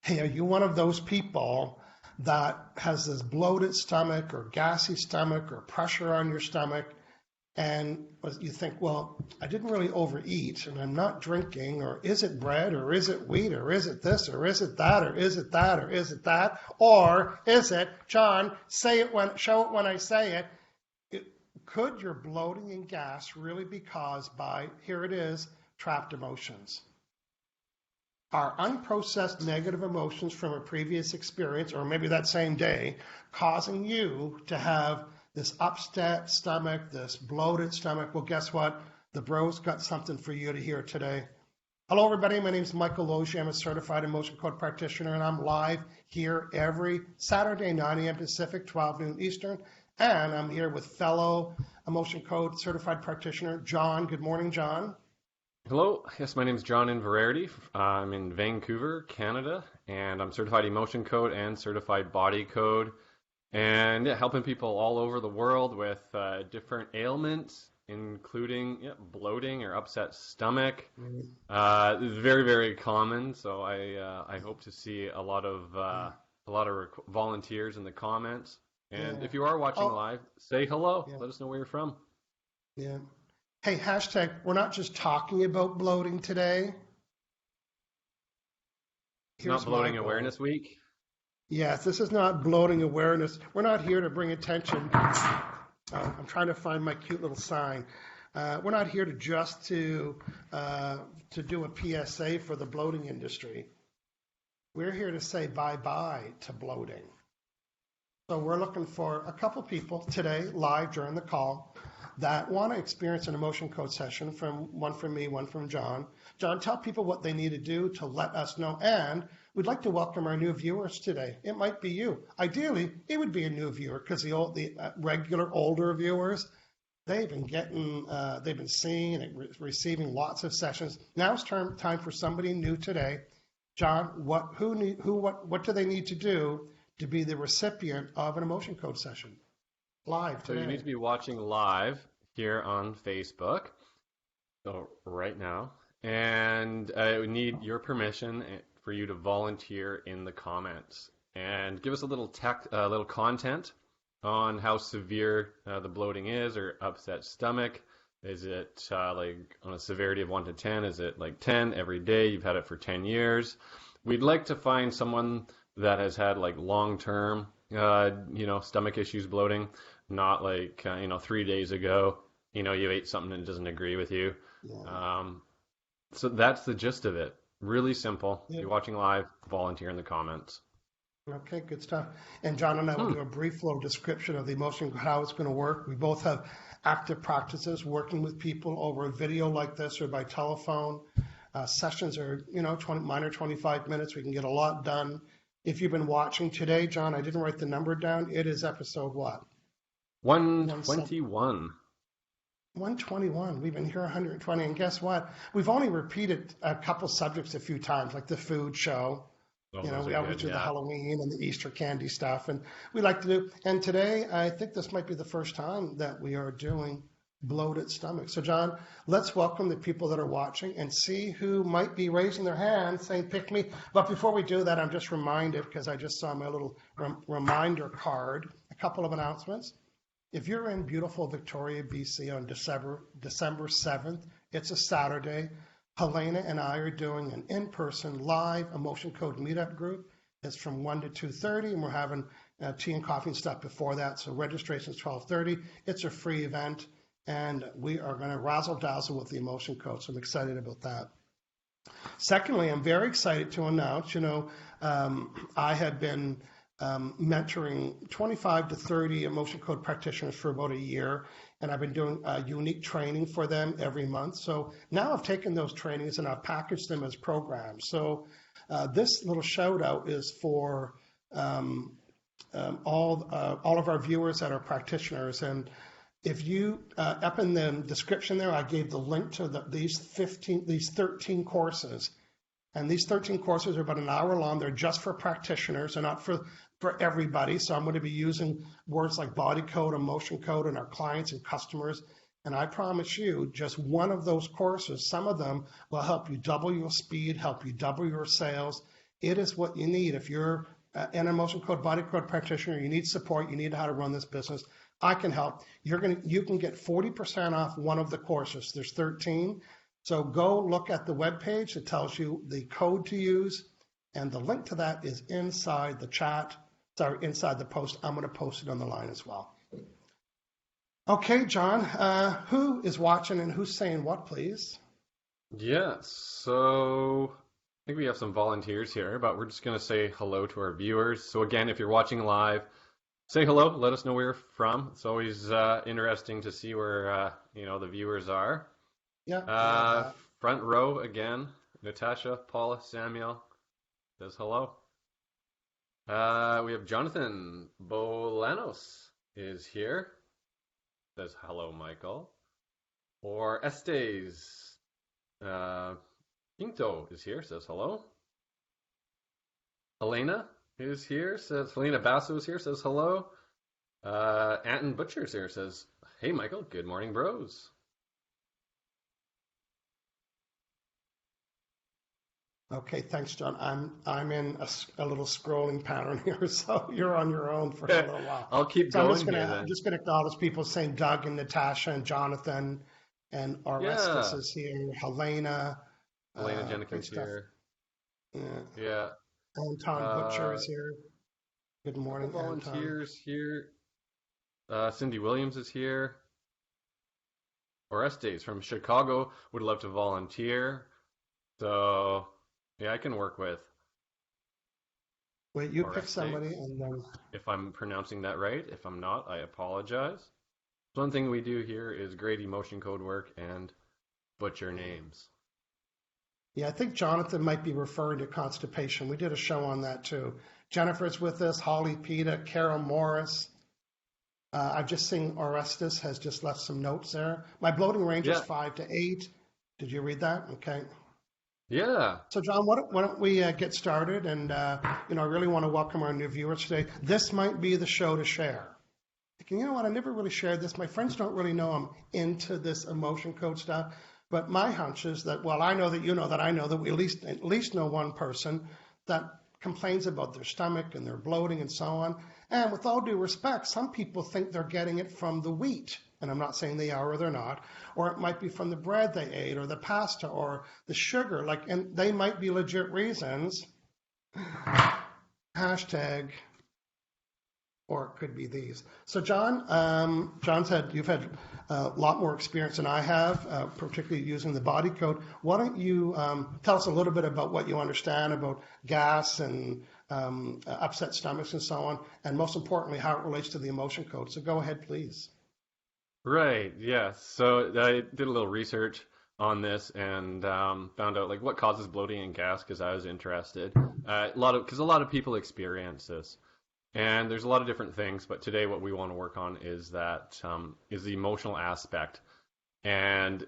Hey, are you one of those people that has this bloated stomach or gassy stomach or pressure on your stomach? And you think, well, I didn't really overeat and I'm not drinking, or is it bread, or is it wheat, or is it this, or is it that, or is it that, or is it that, or is it, John, show it when I say it. Could your bloating and gas really be caused by, here it is, trapped emotions? Are unprocessed negative emotions from a previous experience, or maybe that same day, causing you to have this upset stomach, this bloated stomach? Well, guess what? The bro's got something for you to hear today. Hello, everybody. My name is Michael Logie. I'm a certified emotion code practitioner, and I'm live here every Saturday, 9 a.m. Pacific, 12 noon Eastern. And I'm here with fellow emotion code certified practitioner, John. Good morning, John. Hello. Yes, my name is John Inverarity. I'm in Vancouver, Canada, and I'm certified emotion code and certified body code. And helping people all over the world with different ailments, including bloating or upset stomach. Very, very common. So I hope to see a lot of volunteers in the comments. And if you are watching live, say hello. Let us know where you're from. Yeah. Hey, hashtag, we're not just talking about bloating today. Not Bloating Awareness Week. Yes, this is not bloating awareness. We're not here to bring attention. I'm trying to find my cute little sign. We're not here to just to do a PSA for the bloating industry. We're here to say bye-bye to bloating. So we're looking for a couple people today, live during the call, that want to experience an emotion code session, one from me, one from John. John, tell people what they need to do to let us know. And we'd like to welcome our new viewers today. It might be you. Ideally, it would be a new viewer, because the regular older viewers, they've been seeing and receiving lots of sessions. Now it's time for somebody new today. John, what do they need to do to be the recipient of an emotion code session live today? So you need to be watching live here on Facebook. So right now, and we need your permission for you to volunteer in the comments and give us a little content on how severe the bloating is, or upset stomach. Is it like on a severity of 1 to 10? Is it like 10 every day? You've had it for 10 years. We'd like to find someone that has had like long-term, stomach issues, bloating, not like 3 days ago, you ate something that doesn't agree with you. Yeah. So that's the gist of it. Really simple. Yeah. If you're watching live, volunteer in the comments. Okay, good stuff. And John and I will do a brief little description of the emotion, how it's going to work. We both have active practices working with people over a video like this or by telephone. Sessions are, mine are 25 minutes. We can get a lot done. If you've been watching today, John, I didn't write the number down. It is episode what? 121. 121. We've been here 120. And guess what? We've only repeated a couple subjects a few times, like the food show. We always do the Halloween and the Easter candy stuff. And we like to do. And today, I think this might be the first time that we are doing bloated stomach. So, John, let's welcome the people that are watching and see who might be raising their hand saying, pick me. But before we do that, I'm just reminded, because I just saw my little reminder card, a couple of announcements. If you're in beautiful Victoria, BC on December 7th, it's a Saturday, Helena and I are doing an in-person live emotion code meetup group. It's from 1 to 2:30, and we're having tea and coffee and stuff before that. So registration is 12:30. It's a free event, and we are going to razzle-dazzle with the emotion code. So I'm excited about that. Secondly, I'm very excited to announce, I had been mentoring 25 to 30 emotion code practitioners for about a year, and I've been doing unique training for them every month. So now I've taken those trainings and I've packaged them as programs. So this little shout out is for all of our viewers that are practitioners. And if you up in the description there, I gave the link to these 13 courses. And these 13 courses are about an hour long. They're just for practitioners. They're not for everybody. So I'm going to be using words like body code, emotion code, and our clients and customers. And I promise you, just one of those courses, some of them will help you double your speed, help you double your sales, It is what you need. If you're an emotion code, body code practitioner, you need support, you need how to run this business, I can help. You can get 40% off one of the courses. There's 13. So go look at the webpage. It tells you the code to use, and the link to that is inside the chat. Sorry, inside the post. I'm going to post it on the line as well. Okay, John, who is watching and who's saying what, please? Yes, so I think we have some volunteers here, but we're just going to say hello to our viewers. So again, if you're watching live, say hello. Let us know where you're from. It's always interesting to see where the viewers are. Yeah. Front row again. Natasha, Paula, Samuel says hello. We have Jonathan Bolanos is here. Says hello, Michael. Or Estes Pinto is here. Says hello. Elena is here. Says Helena Basso is here. Says hello. Anton Butcher is here. Says, hey, Michael. Good morning, bros. Okay, thanks, John. I'm in a little scrolling pattern here, so you're on your own for a little while. I'll keep going. I'm just gonna acknowledge people saying Doug and Natasha and Jonathan and Orestes is here. Helena Jenkins here. Yeah. Anton Butcher is here. Good morning, volunteers here. Cindy Williams is here. Orestes from Chicago would love to volunteer. So, yeah, I can work with. Wait, you pick somebody and then... If I'm pronouncing that right. If I'm not, I apologize. One thing we do here is grade emotion code work and butcher names. Yeah, I think Jonathan might be referring to constipation. We did a show on that too. Jennifer's with us, Holly Peta, Carol Morris. I've just seen Orestes has just left some notes there. My bloating range is 5 to 8. Did you read that? Okay. Yeah. So, John, why don't we get started? And, I really want to welcome our new viewers today. This might be the show to share. Thinking, you know what, I never really shared this. My friends don't really know I'm into this emotion code stuff. But my hunch is that, well, I know that you know that I know that we at least know one person that complains about their stomach and their bloating and so on. And with all due respect, some people think they're getting it from the wheat. And I'm not saying they are or they're not. Or it might be from the bread they ate or the pasta or the sugar. And they might be legit reasons. Hashtag, or it could be these. So John said you've had a lot more experience than I have, particularly using the body code. Why don't you tell us a little bit about what you understand about gas and upset stomachs and so on, and most importantly, how it relates to the emotion code. So go ahead, please. Right, yeah. So I did a little research on this and found out what causes bloating and gas because I was interested. Because a lot of people experience this. And there's a lot of different things, but today what we want to work on is is the emotional aspect. And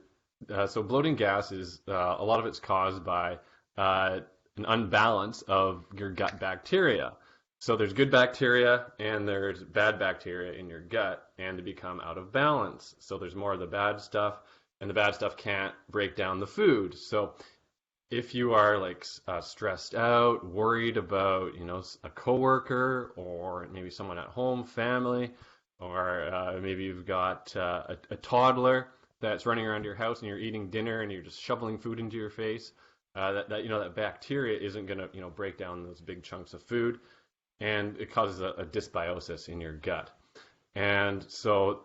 so bloating gas is a lot of it's caused by an unbalance of your gut bacteria. So there's good bacteria and there's bad bacteria in your gut, and they become out of balance. So there's more of the bad stuff, and the bad stuff can't break down the food. So if you are stressed out, worried about, a coworker or maybe someone at home, family, or maybe you've got a toddler that's running around your house and you're eating dinner and you're just shoveling food into your face, that bacteria isn't going to, break down those big chunks of food, and it causes a dysbiosis in your gut. And so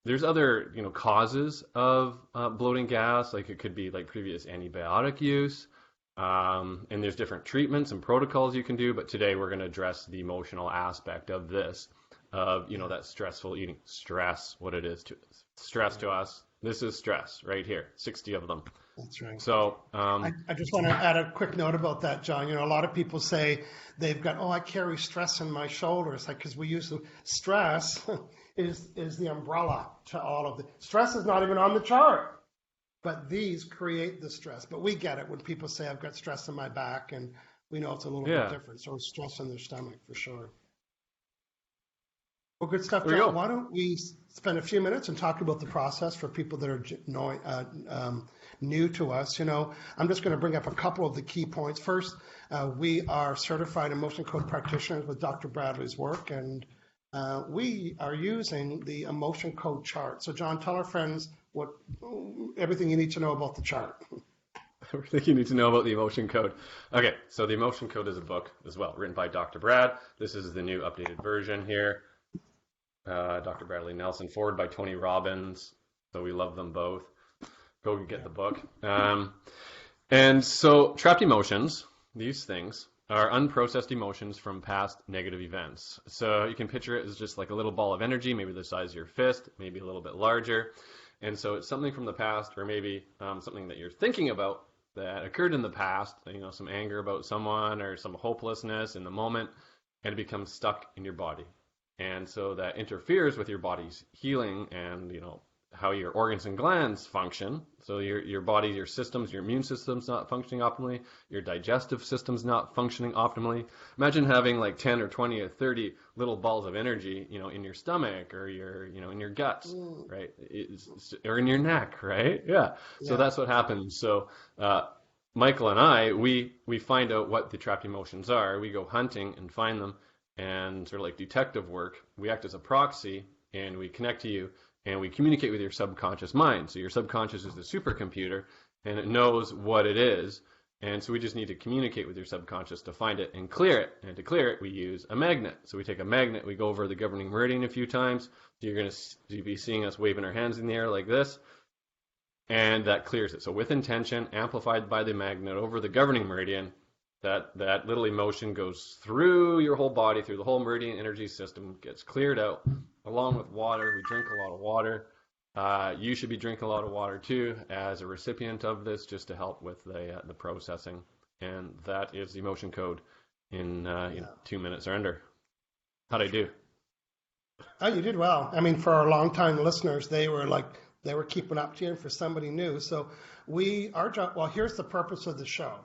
there's other, causes of bloating gas, it could be previous antibiotic use, and there's different treatments and protocols you can do. But today we're going to address the emotional aspect of this, of that stressful eating. Stress, what it is to stress to us. This is stress right here, 60 of them. That's right. So I just want to add a quick note about that, John. A lot of people say they've got, I carry stress in my shoulders, because we use the stress is the umbrella to all of the stress is not even on the chart, but these create the stress. But we get it when people say I've got stress in my back, and we know it's a little bit different. So it's stress in their stomach for sure. Well, good stuff, John. Why don't we spend a few minutes and talk about the process for people that are new to us, I'm just going to bring up a couple of the key points. First, we are certified emotion code practitioners with Dr. Bradley's work, and we are using the emotion code chart. So, John, tell our friends everything you need to know about the chart. Everything you need to know about the emotion code. Okay, so the emotion code is a book as well, written by Dr. Brad. This is the new updated version here. Dr. Bradley Nelson, forward by Tony Robbins. So we love them both. Go get the book. And so trapped emotions, these things, are unprocessed emotions from past negative events. So you can picture it as just like a little ball of energy, maybe the size of your fist, maybe a little bit larger. And so it's something from the past, or maybe something that you're thinking about that occurred in the past, some anger about someone or some hopelessness in the moment, and it becomes stuck in your body. And so that interferes with your body's healing and, how your organs and glands function. So your body, your systems, your immune system's not functioning optimally, your digestive system's not functioning optimally. Imagine having like 10 or 20 or 30 little balls of energy, in your stomach or in your guts, right? Or in your neck, right? Yeah. So that's what happens. So Michael and I, we find out what the trapped emotions are. We go hunting and find them, and sort of like detective work, we act as a proxy and we connect to you. And we communicate with your subconscious mind. So your subconscious is the supercomputer, and it knows what it is. And so we just need to communicate with your subconscious to find it and clear it. And to clear it, we use a magnet. So we take a magnet, we go over the governing meridian a few times. So you're going to be seeing us waving our hands in the air like this. And that clears it. So with intention, amplified by the magnet over the governing meridian, that little emotion goes through your whole body, through the whole meridian energy system, gets cleared out. Along with water, we drink a lot of water. You should be drinking a lot of water too, as a recipient of this, just to help with the processing. And that is the emotion code in 2 minutes or under. How'd I do? Oh, you did well. I mean, for our longtime listeners, they were keeping up to you. And for somebody new, so our job. Well, here's the purpose of the show.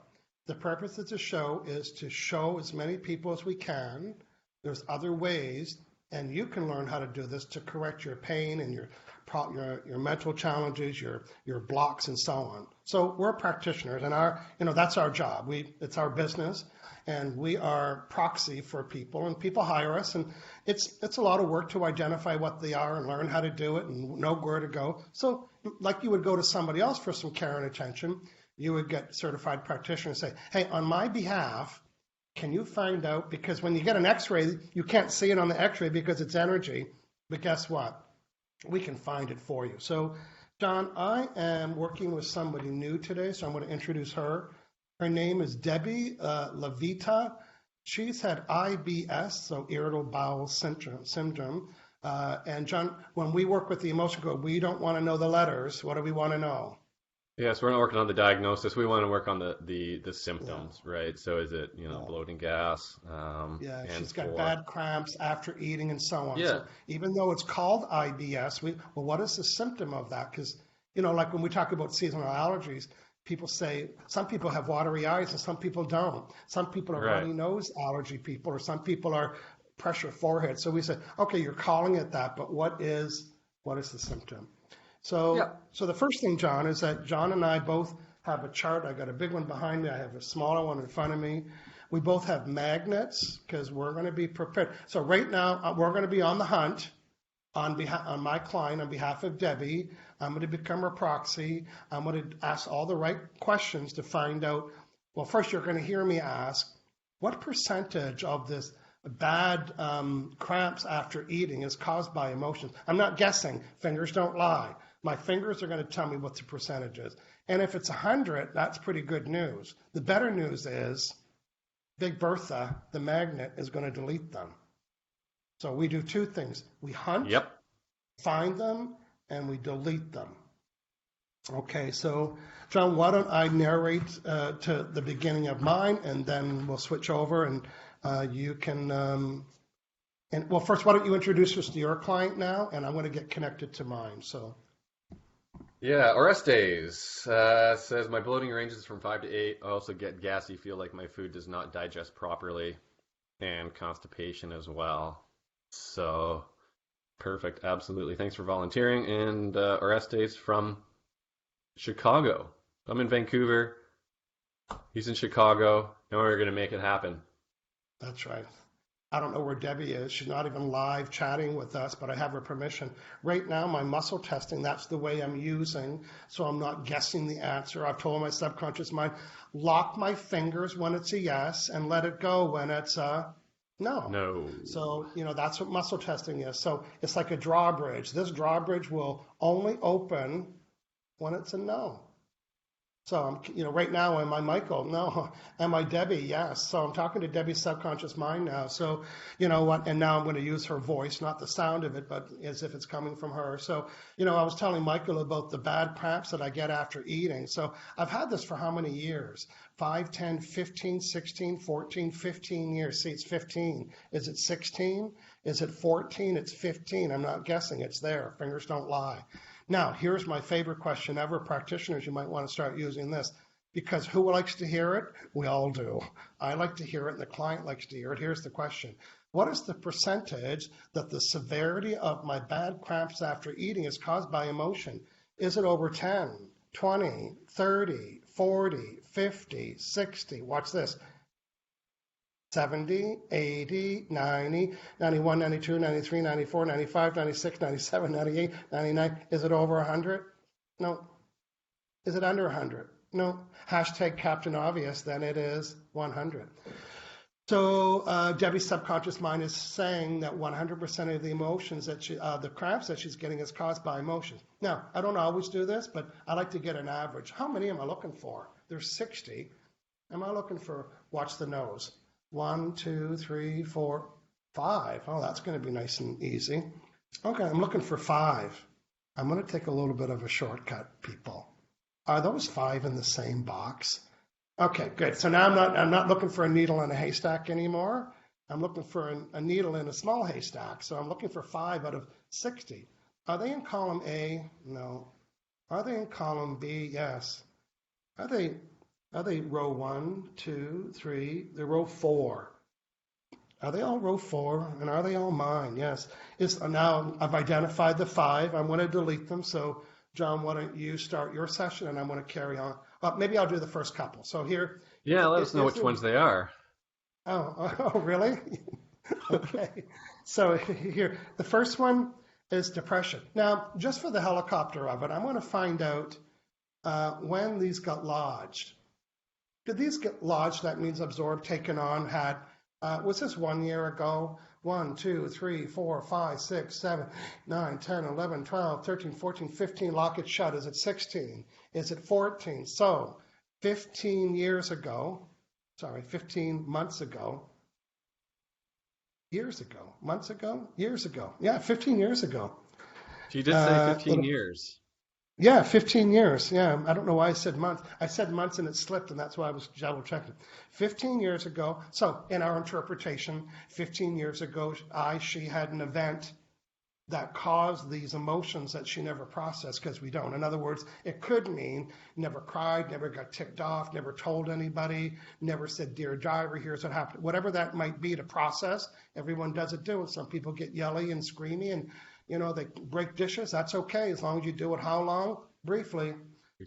The purpose of the show is to show as many people as we can. There's other ways. And you can learn how to do this to correct your pain and your mental challenges, your blocks, and so on. So we're practitioners, and that's our job. It's our business, and we are proxy for people, and people hire us, and it's a lot of work to identify what they are and learn how to do it and know where to go. So like you would go to somebody else for some care and attention, you would get certified practitioner and say, hey, on my behalf, can you find out, because when you get an x-ray, you can't see it on the x-ray because it's energy, but guess what? We can find it for you. So, John, I am working with somebody new today, so I'm going to introduce her. Her name is Debbie Levita. She's had IBS, so irritable bowel syndrome. And John, when we work with the emotion code, we don't want to know the letters. What do we want to know? Yes, we're not working on the diagnosis. We want to work on the symptoms, right? So is it, bloating, gas? She's got bad cramps after eating and so on. Yeah. So even though it's called IBS, what is the symptom of that? Because, like when we talk about seasonal allergies, people say some people have watery eyes and some people don't. Some people are runny nose allergy people, or some people are pressure forehead. So we say, okay, you're calling it that, but what is the symptom? So the first thing, John, is that John and I both have a chart. I got a big one behind me. I have a smaller one in front of me. We both have magnets because we're going to be prepared. So right now, we're going to be on the hunt on my client, on behalf of Debbie. I'm going to become her proxy. I'm going to ask all the right questions to find out. Well, first, you're going to hear me ask, what percentage of this bad cramps after eating is caused by emotions? I'm not guessing. Fingers don't lie. My fingers are going to tell me what the percentage is. And if it's 100, that's pretty good news. The better news is Big Bertha, the magnet, is going to delete them. So we do two things. We hunt, find them, and we delete them. Okay, so John, why don't I narrate to the beginning of mine, and then we'll switch over, and you can, well, first, why don't you introduce us to your client now, and I'm going to get connected to mine. So. Yeah, Orestes says, my bloating ranges from 5 to 8. I also get gassy, feel like my food does not digest properly, and constipation as well. So, perfect, absolutely. Thanks for volunteering. And Orestes from Chicago. I'm in Vancouver. He's in Chicago, and we're going to make it happen. That's right. I don't know where Debbie is. She's not even live chatting with us, but I have her permission. Right now, my muscle testing, that's the way I'm using, so I'm not guessing the answer. I've told my subconscious mind, lock my fingers when it's a yes and let it go when it's a no. No. So, that's what muscle testing is. So it's like a drawbridge. This drawbridge will only open when it's a no. So I'm, right now, am I Michael? No. Am I Debbie? Yes. So I'm talking to Debbie's subconscious mind now. So you know what? And now I'm going to use her voice, not the sound of it, but as if it's coming from her. So, I was telling Michael about the bad cramps that I get after eating. So I've had this for how many years? 5, 10, 15, 16, 14, 15 years. See, it's 15. Is it 16? Is it 14? It's 15. I'm not guessing. It's there. Fingers don't lie. Now, here's my favorite question ever. Practitioners, you might want to start using this, because who likes to hear it? We all do. I like to hear it, and the client likes to hear it. Here's the question. What is the percentage that the severity of my bad cramps after eating is caused by emotion? Is it over 10, 20, 30, 40, 50, 60? Watch this. 70, 80, 90, 91, 92, 93, 94, 95, 96, 97, 98, 99. Is it over 100? No. Is it under 100? No. Hashtag Captain Obvious, then it is 100. So Debbie's subconscious mind is saying that 100% of the emotions that the cramps that she's getting is caused by emotions. Now, I don't always do this, but I like to get an average. How many am I looking for? There's 60. Am I looking for, watch the nose. 1, 2, 3, 4, 5. Oh, that's going to be nice and easy. Okay, I'm looking for 5. I'm going to take a little bit of a shortcut, people. Are those 5 in the same box? Okay, good. So now I'm not looking for a needle in a haystack anymore. I'm looking for a needle in a small haystack. So I'm looking for 5 out of 60. Are they in column A? No. Are they in column B? Yes. Are they row 1, 2, 3? They're row 4. Are they all row 4? And are they all mine? Yes. Now I've identified the 5. I'm going to delete them. So, John, why don't you start your session, and I'm going to carry on. Maybe I'll do the first couple. So here. Yeah, let us know which ones they are. Oh, really? Okay. So here, the first one is depression. Now, just for the helicopter of it, I want to find out when these got lodged. Did these get lodged? That means absorbed, taken on, had. Was this 1 year ago? 1, 2, 3, 4, 5, 6, 7, 9, 10, 11, 12, 13, 14, 15. Lock it shut. Is it 16? Is it 14? So 15 years ago, 15 months ago, years ago, months ago, years ago. Yeah, 15 years ago. She did say 15 years. Yeah, 15 years. Yeah, I don't know why I said months. I said months and it slipped, and that's why I was double checking. 15 years ago. So in our interpretation, 15 years ago, she had an event that caused these emotions that she never processed, because we don't. In other words, it could mean never cried, never got ticked off, never told anybody, never said, "Dear driver, here's what happened." Whatever that might be to process, everyone does it different. Some people get yelly and screamy and they break dishes. That's okay, as long as you do it how long? Briefly.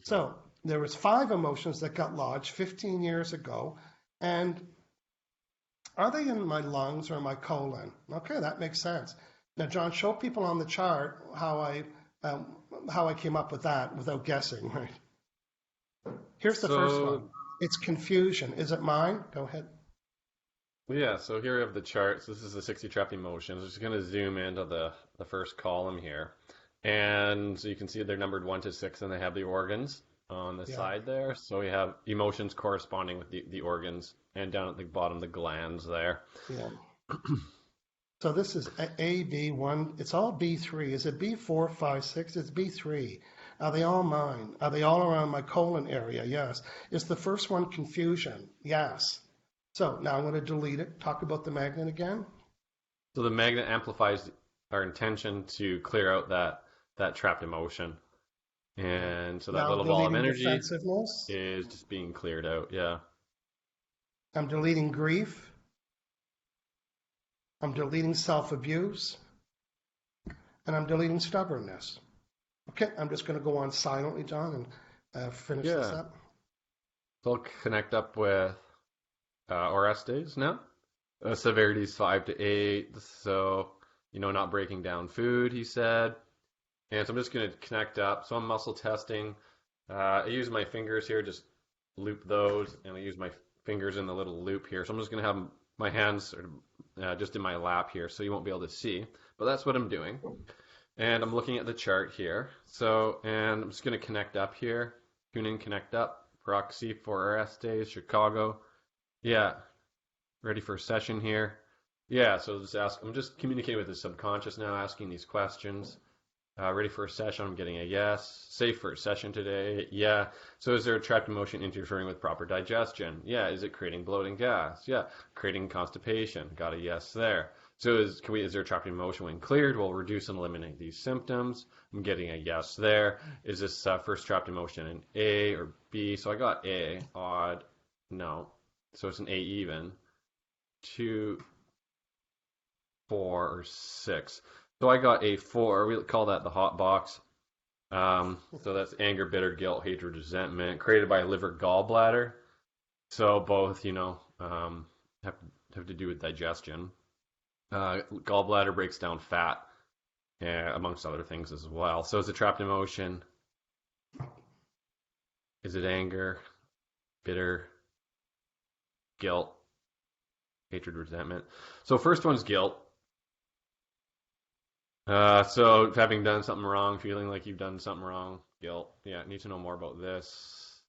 So there was 5 emotions that got lodged 15 years ago. And are they in my lungs or my colon? Okay, that makes sense. Now, John, show people on the chart how I came up with that without guessing. Right. Here's the first one. It's confusion. Is it mine? Go ahead. Yeah, so here we have the chart. So this is the 60 trapped emotions. I'm just going to zoom into the first column here. And so you can see they're numbered 1 to 6, and they have the organs on the side there. So we have emotions corresponding with the organs, and down at the bottom, the glands there. Yeah. So this is A, B1. It's all B3. Is it B4, 5, 6? It's B3. Are they all mine? Are they all around my colon area? Yes. Is the first one confusion? Yes. So now I'm going to delete it. Talk about the magnet again. So the magnet amplifies our intention to clear out that trapped emotion. And so that little ball of energy is just being cleared out. Yeah. I'm deleting grief. I'm deleting self-abuse. And I'm deleting stubbornness. Okay, I'm just going to go on silently, John, and finish this up. So I'll connect up with Orestes now. Severity is 5 to 8, so, not breaking down food, he said. And so I'm just going to connect up. So I'm muscle testing. I use my fingers here, just loop those, and I use my fingers in the little loop here. So I'm just going to have my hands sort of just in my lap here, so you won't be able to see. But that's what I'm doing. And I'm looking at the chart here. And I'm just going to connect up here. Tune in, connect up. Proxy for Orestes, Chicago. Yeah. Ready for a session here. Yeah, so I'm just communicating with the subconscious now, asking these questions. Ready for a session? I'm getting a yes. Safe for a session today? Yeah. So is there a trapped emotion interfering with proper digestion? Yeah. Is it creating bloating gas? Yeah. Creating constipation? Got a yes there. So is there a trapped emotion when cleared? We'll reduce and eliminate these symptoms. I'm getting a yes there. Is this first trapped emotion an A or B? So I got A. Odd. No. So it's an A even. 2, 4, or 6. So I got a 4. We call that the hot box. So that's anger, bitter, guilt, hatred, resentment, created by a liver gallbladder. So both, have to do with digestion. Gallbladder breaks down fat, amongst other things as well. So is it trapped emotion? Is it anger, bitter, guilt, hatred, resentment? So first one's guilt. So having done something wrong, feeling like you've done something wrong, guilt. Yeah, need to know more about this.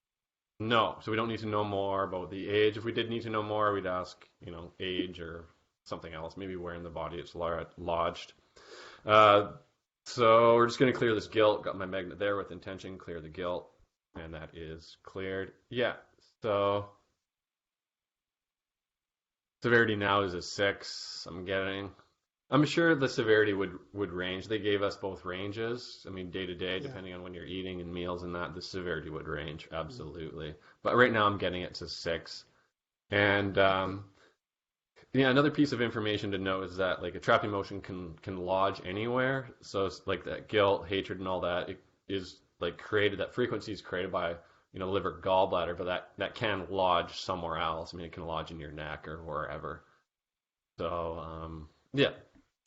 No, so we don't need to know more about the age. If we did need to know more, we'd ask, age or something else, maybe where in the body it's lodged. So we're just going to clear this guilt. Got my magnet there with intention, clear the guilt, and that is cleared. Yeah, so severity now is a 6. I'm sure the severity would range. They gave us both ranges. I mean, day to day, depending on when you're eating and meals and that, the severity would range, absolutely. But right now I'm getting it to 6. And another piece of information to know is that like a trapped emotion can lodge anywhere. So it's like that guilt, hatred, and all that, it is like created, that frequency is created by, liver gallbladder, but that can lodge somewhere else. I mean, it can lodge in your neck or wherever. So,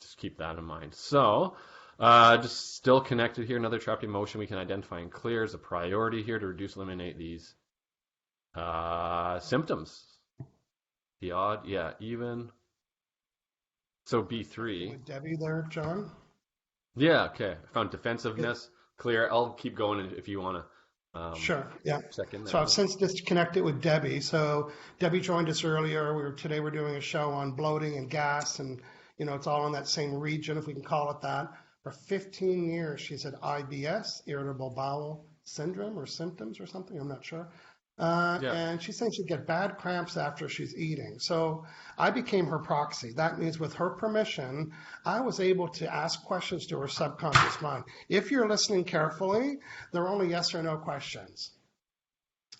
just keep that in mind. So, just still connected here. Another trapped emotion we can identify and clear is a priority here to eliminate these symptoms. The odd, even. So B3. With Debbie there, John? Yeah, okay. I found defensiveness. Clear. I'll keep going if you want to. Sure, yeah. Check in there. So I've since disconnected with Debbie. So Debbie joined us earlier. Today we're doing a show on bloating and gas, and it's all in that same region, if we can call it that. For 15 years, she's had IBS, irritable bowel syndrome or symptoms or something, I'm not sure. And she's saying she'd get bad cramps after she's eating. So I became her proxy. That means with her permission, I was able to ask questions to her subconscious mind. If you're listening carefully, they're only yes or no questions.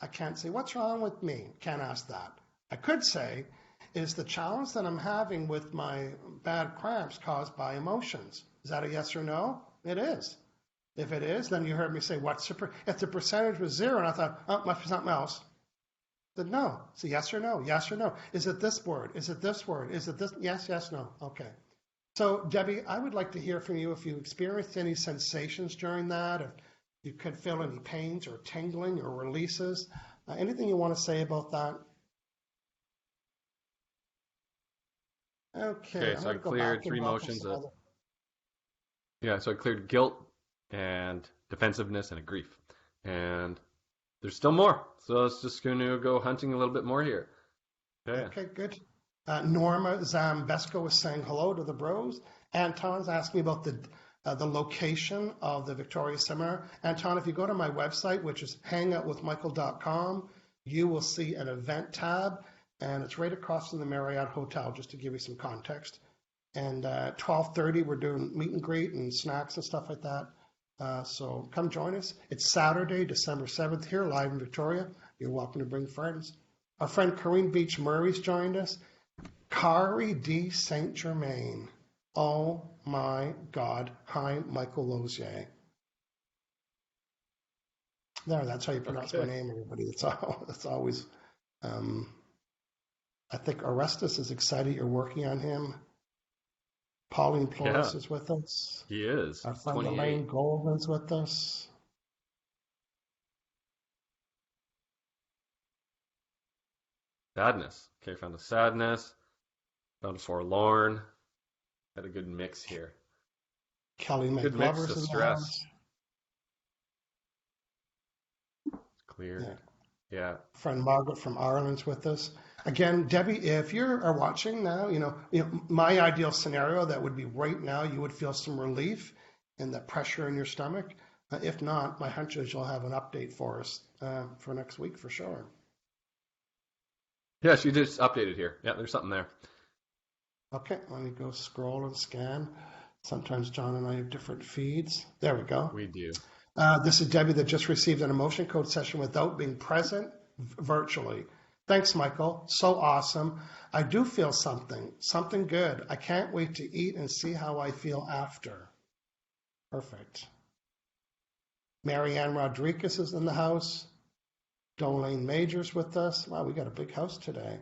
I can't say, what's wrong with me? Can't ask that. I could say, is the challenge that I'm having with my bad cramps caused by emotions? Is that a yes or no? It is. If it is, then you heard me say, if the percentage was 0, and I thought, oh, must be something else. I said, no. It's a yes or no, yes or no. Is it this word? Is it this word? Is it this? Yes, yes, no. Okay. So, Debbie, I would like to hear from you if you experienced any sensations during that, if you could feel any pains or tingling or releases. Anything you want to say about that? Okay, so I cleared 3 emotions. So I cleared guilt and defensiveness and a grief. And there's still more. So it's just going to go hunting a little bit more here. Okay, good. Norma Zambesco was saying hello to the bros. Anton's asking about the location of the Victoria Seminar. Anton, if you go to my website, which is HangoutWithMichael.com, you will see an event tab, and it's right across from the Marriott Hotel, just to give you some context. And 12:30, we're doing meet and greet and snacks and stuff like that. So come join us. It's Saturday, December 7th here, live in Victoria. You're welcome to bring friends. Our friend Corinne Beach Murray's joined us. Kari D. St. Germain. Oh my God. Hi, Michael Lozier. There, that's how you pronounce my name, everybody. It's always, I think Orestes is excited you're working on him. Pauline Flores is with us. He is. Our friend Elaine Goldman's with us. Sadness. Okay, found a sadness. Found a forlorn. Had a good mix here. Kelly Good mix McGlover's of in stress. Clear. Yeah. Friend Margaret from Ireland's with us. Again, Debbie, if you are watching now, my ideal scenario, that would be right now, you would feel some relief in the pressure in your stomach. If not, my hunch is you'll have an update for us for next week for sure. Yeah, she just updated here. Yeah, there's something there. Okay, let me go scroll and scan. Sometimes John and I have different feeds. There we go. We do. This is Debbie that just received an emotion code session without being present virtually. Thanks, Michael. So awesome. I do feel something good. I can't wait to eat and see how I feel after. Perfect. Marianne Rodriguez is in the house. Dolane Majors with us. Wow, we got a big house today.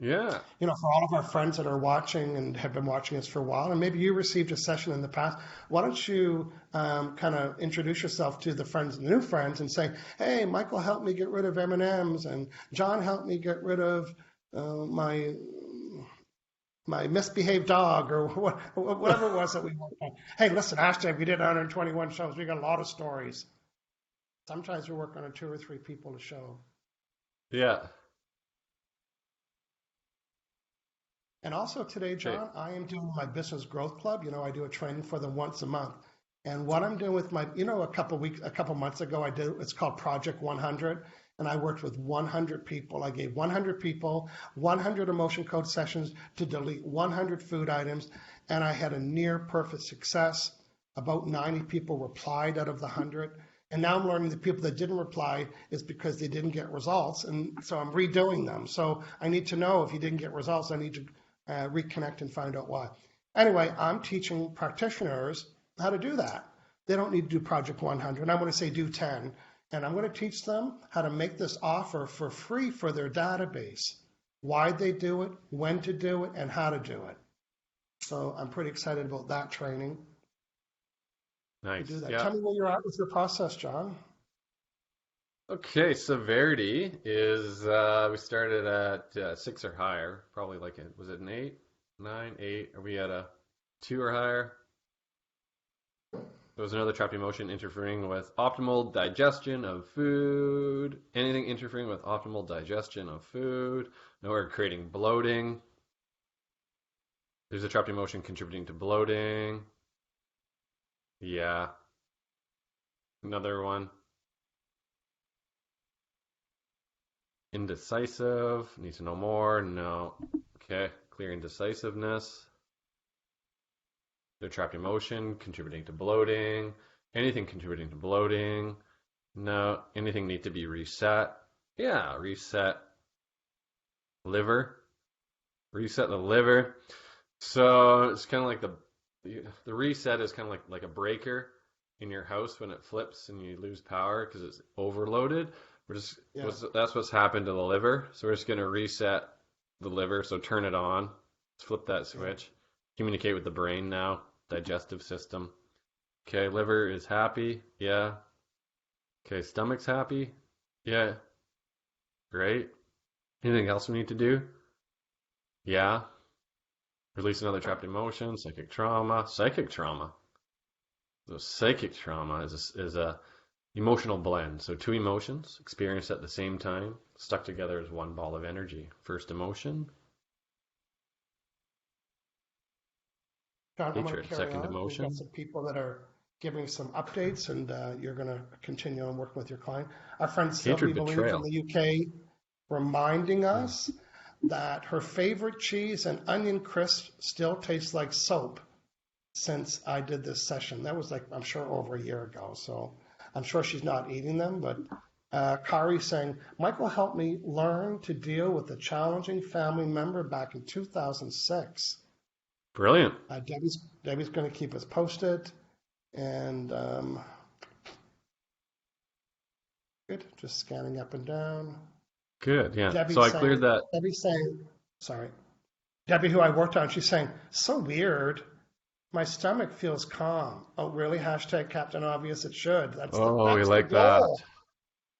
Yeah. For all of our friends that are watching and have been watching us for a while, and maybe you received a session in the past, why don't you kind of introduce yourself to the friends, the new friends, and say, hey, Michael helped me get rid of M&Ms, and John helped me get rid of my misbehaved dog, or whatever it was that we worked on. Hey, listen, hashtag, we did 121 shows. We got a lot of stories. Sometimes we work on 2 or 3 people a show. Yeah. And also today, John, I am doing my business growth club. I do a training for them once a month. And what I'm doing with my, a couple months ago, it's called Project 100. And I worked with 100 people. I gave 100 people 100 emotion code sessions to delete 100 food items. And I had a near perfect success. About 90 people replied out of the 100. And now I'm learning the people that didn't reply is because they didn't get results. And so I'm redoing them. So I need to know if you didn't get results, I need to reconnect and find out why. Anyway, I'm teaching practitioners how to do that. They don't need to do Project 100. I'm going to say do 10. And I'm going to teach them how to make this offer for free for their database. Why they do it, when to do it, and how to do it. So I'm pretty excited about that training. Nice. Do that. Yeah. Tell me where you're at with your process, John. Okay, severity is, we started at 6 or higher, probably was it an 8, 9, 8? Are we at a 2 or higher? There was another trapped emotion interfering with optimal digestion of food. Anything interfering with optimal digestion of food. Now we're creating bloating. There's a trapped emotion contributing to bloating. Yeah. Another one. Indecisive. Need to know more. No. Okay. Clear indecisiveness. Their trapped emotion contributing to bloating. Anything contributing to bloating. No. Anything need to be reset. Yeah. Reset. Liver. Reset the liver. So it's kind of like the reset is kind of like a breaker in your house when it flips and you lose power because it's overloaded. That's what's happened to the liver. So we're just going to reset the liver. So turn it on. Let's flip that switch. Communicate with the brain now. Digestive system. Okay, liver is happy. Yeah. Okay, stomach's happy. Yeah. Great. Anything else we need to do? Yeah. Release another trapped emotion. Psychic trauma. Psychic trauma. So psychic trauma is a emotional blend. So 2 emotions experienced at the same time, stuck together as one ball of energy. First emotion, John, hatred. Second emotion. We've got some people that are giving some updates, and you're going to continue on working with your client. Our friend Sylvie Believe from the UK reminding us that her favorite cheese and onion crisp still tastes like soap since I did this session. That was I'm sure over a year ago. So I'm sure she's not eating them, but Kari saying, Michael helped me learn to deal with a challenging family member back in 2006. Brilliant. Debbie's going to keep us posted. And Good. Just scanning up and down. Good. Yeah. Debbie So I saying, cleared that. Debbie saying, sorry. Debbie, who I worked on, she's saying, so weird. My stomach feels calm. Oh, really? Hashtag Captain Obvious. It should. Oh, we That's the like that. goal.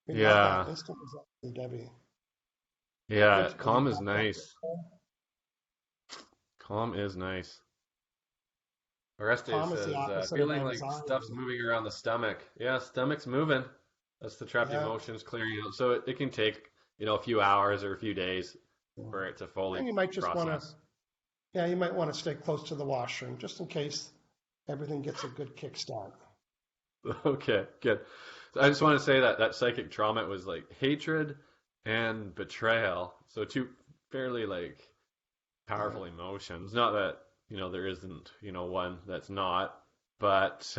We love Yeah. that instant result from Debbie. Yeah. Good. Well, you Calm is got that. nice. Calm is nice. Oreste Calm is the says, opposite of feeling like anxiety. stuff's moving around the stomach. Yeah, stomach's moving. That's the trapped Yeah. emotions clearing out. So it can take, a few hours or a few days for it to fully And you might just want to, process. you might want to stay close to the washroom just in case everything gets a good kickstart. Okay, good. So I just want to say that psychic trauma was like hatred and betrayal. So two fairly like powerful emotions. Not that, there isn't, one that's not, but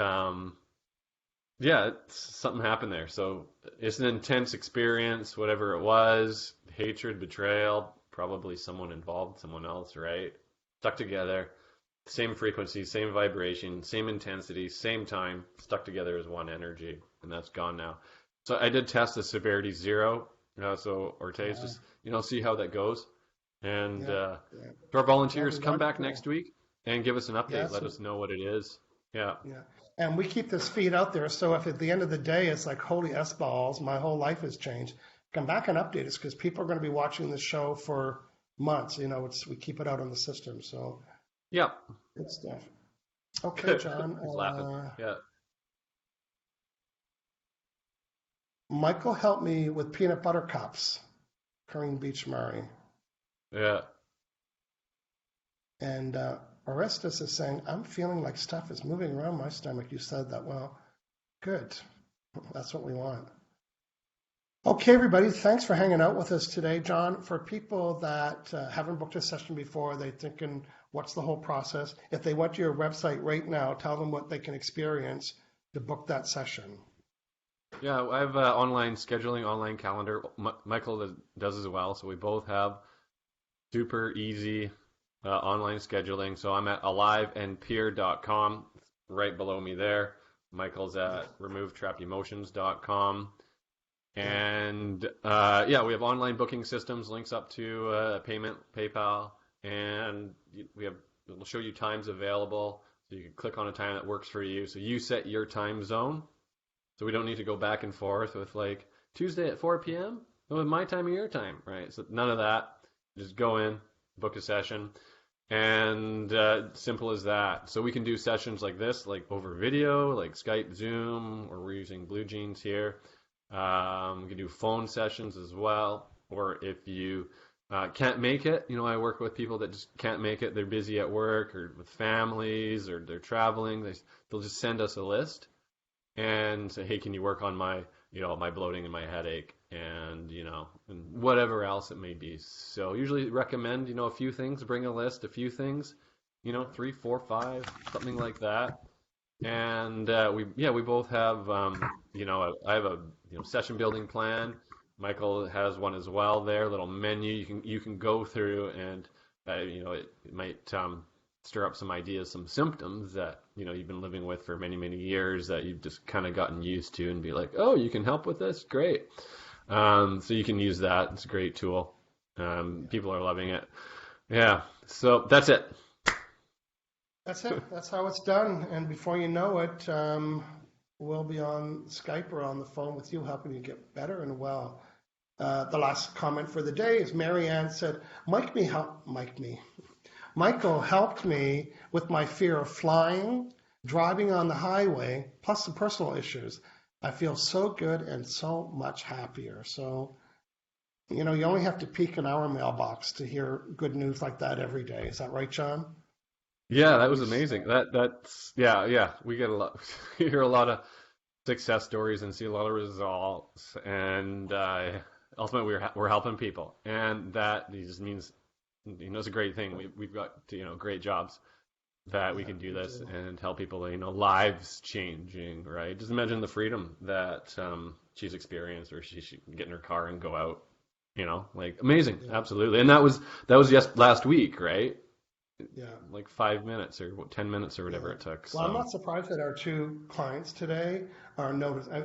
yeah, something happened there. So it's an intense experience, whatever it was, hatred, betrayal, probably someone involved, someone else, right? Stuck together, same frequency, same vibration, same intensity, same time, stuck together as one energy, and that's gone now. So I did test the severity 0. So Ortiz, just, see how that goes. And to our volunteers, come back next week and give us an update. Let us know what it is. Yeah. Yeah. And we keep this feed out there. So if at the end of the day, it's like, holy S-balls, my whole life has changed, come back and update us because people are going to be watching this show for months. We keep it out on the system. So yeah. Good stuff. Okay, John. He's laughing. Yeah. Michael helped me with peanut butter cups. Corinne Beach Murray. Yeah. And Orestes is saying, I'm feeling like stuff is moving around my stomach. You said that. Well, good. That's what we want. Okay, everybody. Thanks for hanging out with us today, John. For people that haven't booked a session before, they're thinking, what's the whole process? If they went to your website right now, tell them what they can experience to book that session. Yeah, I have online scheduling, online calendar. Michael does as well. So we both have super easy online scheduling. So I'm at aliveandpeer.com, right below me there. Michael's at removetrappedemotions.com. And we have online booking systems, links up to payment, PayPal, and we'll show you times available. So you can click on a time that works for you. So you set your time zone. So we don't need to go back and forth with like Tuesday at 4 p.m. with my time or your time, right? So none of that. Just go in, book a session, and simple as that. So we can do sessions like this, like over video, like Skype, Zoom, or we're using Blue Jeans here. We can do phone sessions as well, or if you can't make it, I work with people that just can't make it. They're busy at work or with families or they're traveling. They'll just send us a list and say, hey, can you work on my bloating and my headache and whatever else it may be. So usually recommend, a few things, bring a list, a few things, 3, 4, 5, something like that. And we both have, I have a session building plan. Michael has one as well there, little menu you can go through and, it might stir up some ideas, some symptoms that, you've been living with for many, many years that you've just kind of gotten used to and be like, oh, you can help with this? Great. So you can use that. It's a great tool. People are loving it. Yeah. So that's it. That's it. That's how it's done. And before you know it, we'll be on Skype or on the phone with you, helping you get better and well. The last comment for the day is Marianne said, Michael helped me with my fear of flying, driving on the highway, plus some personal issues. I feel so good and so much happier. So, you only have to peek in our mailbox to hear good news like that every day. Is that right, John? Yeah, that was amazing. That's we get a lot, we hear a lot of success stories and see a lot of results, and ultimately we're helping people, and that just means it's a great thing. We've got great jobs that we can do this and help people. Lives changing, right? Just imagine the freedom that she's experienced, or she can get in her car and go out. Like amazing, absolutely. And that was last week, right? like 5 minutes or 10 minutes or whatever it took. Well, I'm not surprised that our 2 clients today are noticing.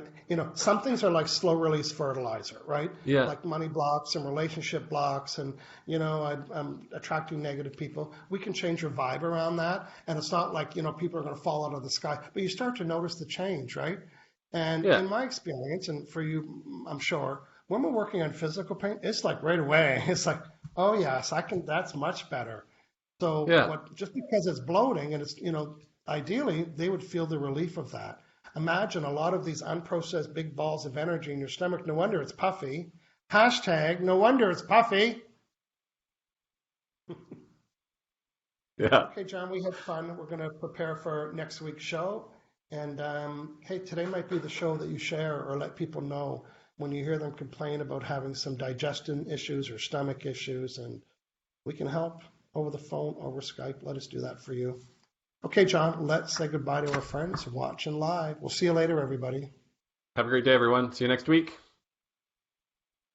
Some things are like slow release fertilizer, right? Yeah. Like money blocks and relationship blocks, and I'm attracting negative people. We can change your vibe around that, and it's not like people are going to fall out of the sky, but you start to notice the change, right? And in my experience, and for you, I'm sure, when we're working on physical pain, it's like right away. It's like, oh yes, I can. That's much better. So just because it's bloating and it's, ideally they would feel the relief of that. Imagine a lot of these unprocessed big balls of energy in your stomach. No wonder it's puffy. # no wonder it's puffy. Yeah. Okay, John, we had fun. We're going to prepare for next week's show. And hey, today might be the show that you share or let people know when you hear them complain about having some digestion issues or stomach issues, and we can help. Over the phone, over Skype. Let us do that for you. Okay, John, let's say goodbye to our friends watching live. We'll see you later, everybody. Have a great day, everyone. See you next week.